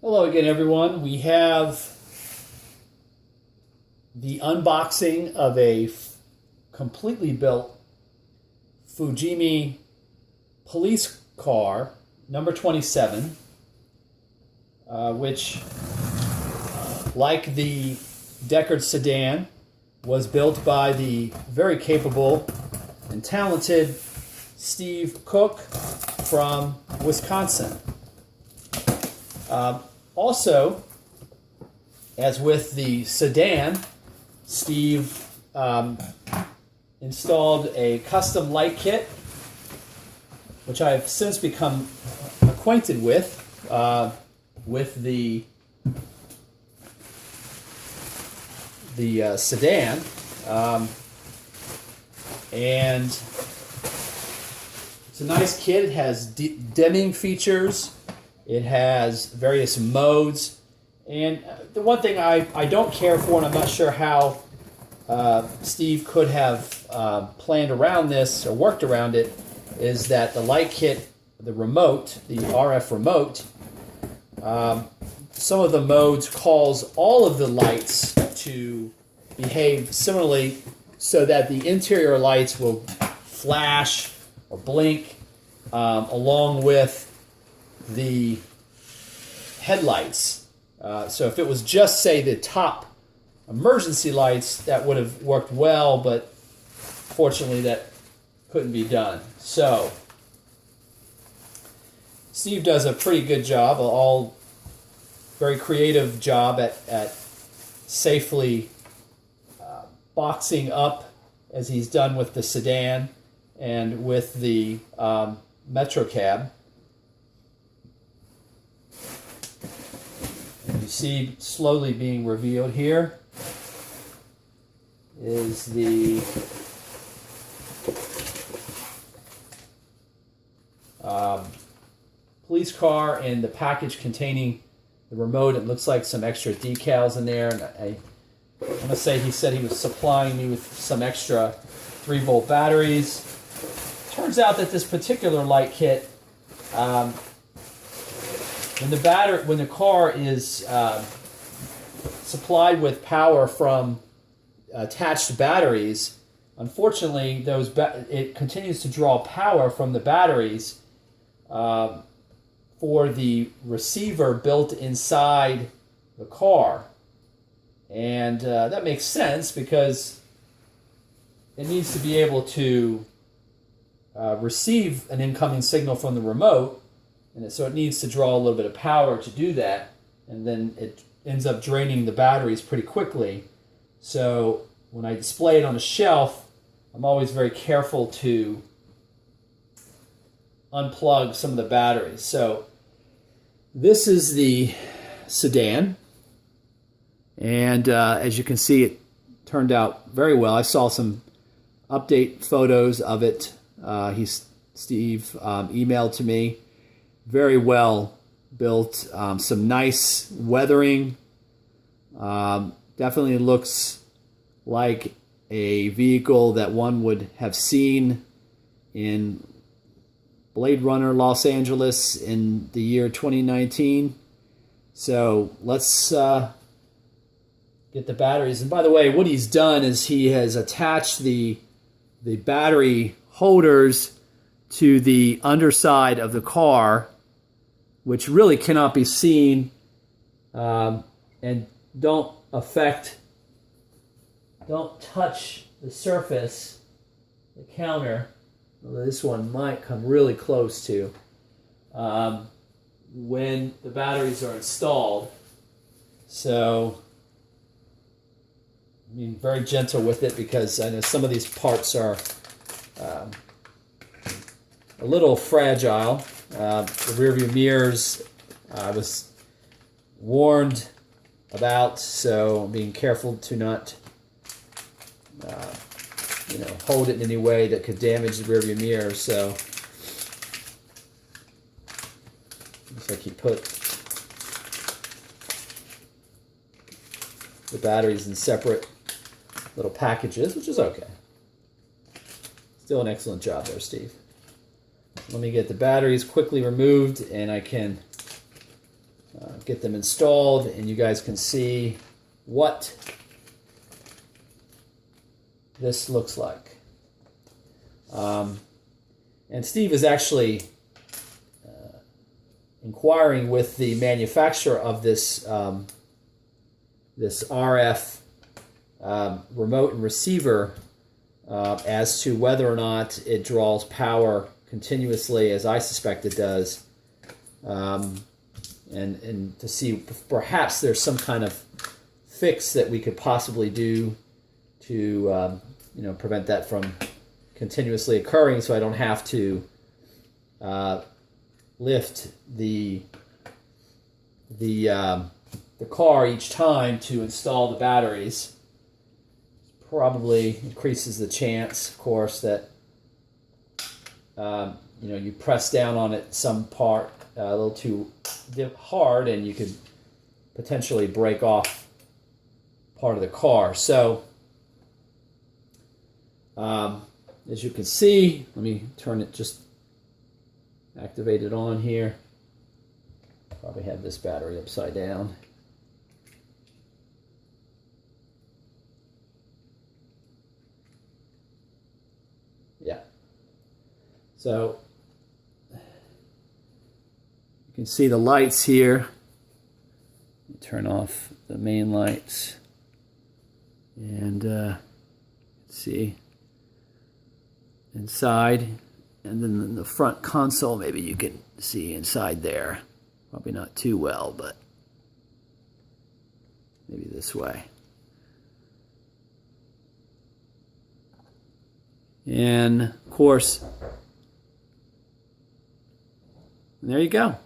Hello again, everyone. We have the unboxing of a completely built Fujimi police car, number 27, which, like the Deckard sedan, was built by the very capable and talented Steve Cook from Wisconsin. Also, as with the sedan, Steve installed a custom light kit, which I've since become acquainted with the sedan, and it's a nice kit. It has dimming features. It has various modes, and the one thing I don't care for, and I'm not sure how Steve could have planned around this or worked around it, is that the light kit, the remote, the RF remote, some of the modes cause all of the lights to behave similarly so that the interior lights will flash or blink along with the headlights. So if it was just, say, the top emergency lights, that would have worked well, but fortunately that couldn't be done. So Steve does a pretty good job, all very creative job at safely boxing up, as he's done with the sedan and with the Metro cab. And you see slowly being revealed here is the police car and the package containing the remote. It looks like some extra decals in there, and I want to say he said he was supplying me with some extra 3-volt batteries. Turns out that this particular light kit, when the car is supplied with power from attached batteries, unfortunately, it continues to draw power from the batteries for the receiver built inside the car. And that makes sense because it needs to be able to receive an incoming signal from the remote, and so it needs to draw a little bit of power to do that, and then it ends up draining the batteries pretty quickly. So when I display it on a shelf, I'm always very careful to unplug some of the batteries. So this is the sedan, and as you can see, it turned out very well. I saw some update photos of it. Steve emailed to me. Very well built. Some nice weathering. Definitely looks like a vehicle that one would have seen in Blade Runner Los Angeles in the year 2019. So let's get the batteries. And by the way, what he's done is he has attached the battery holders to the underside of the car, which really cannot be seen and don't touch the surface, the counter. Although this one might come really close to when the batteries are installed. So I mean, very gentle with it, because I know some of these parts are a little fragile. The rear view mirrors I was warned about, so I'm being careful to not hold it in any way that could damage the rear view mirror. So looks like he put the batteries in separate little packages, which is okay. Still an excellent job there, Steve. Let me get the batteries quickly removed, and I can get them installed, and you guys can see what this looks like. And Steve is actually inquiring with the manufacturer of this this RF remote and receiver as to whether or not it draws power continuously, as I suspect it does, and to see if perhaps there's some kind of fix that we could possibly do to prevent that from continuously occurring, so I don't have to lift the car each time to install the batteries. Probably increases the chance, of course, that you press down on it some part a little too hard, and you could potentially break off part of the car. So as you can see, let me turn it, just activate it on here. Probably have this battery upside down. Yeah. So you can see the lights here. Turn off the main lights, and see inside, and then in the front console, maybe you can see inside there. Probably not too well, but maybe this way. And of course, there you go.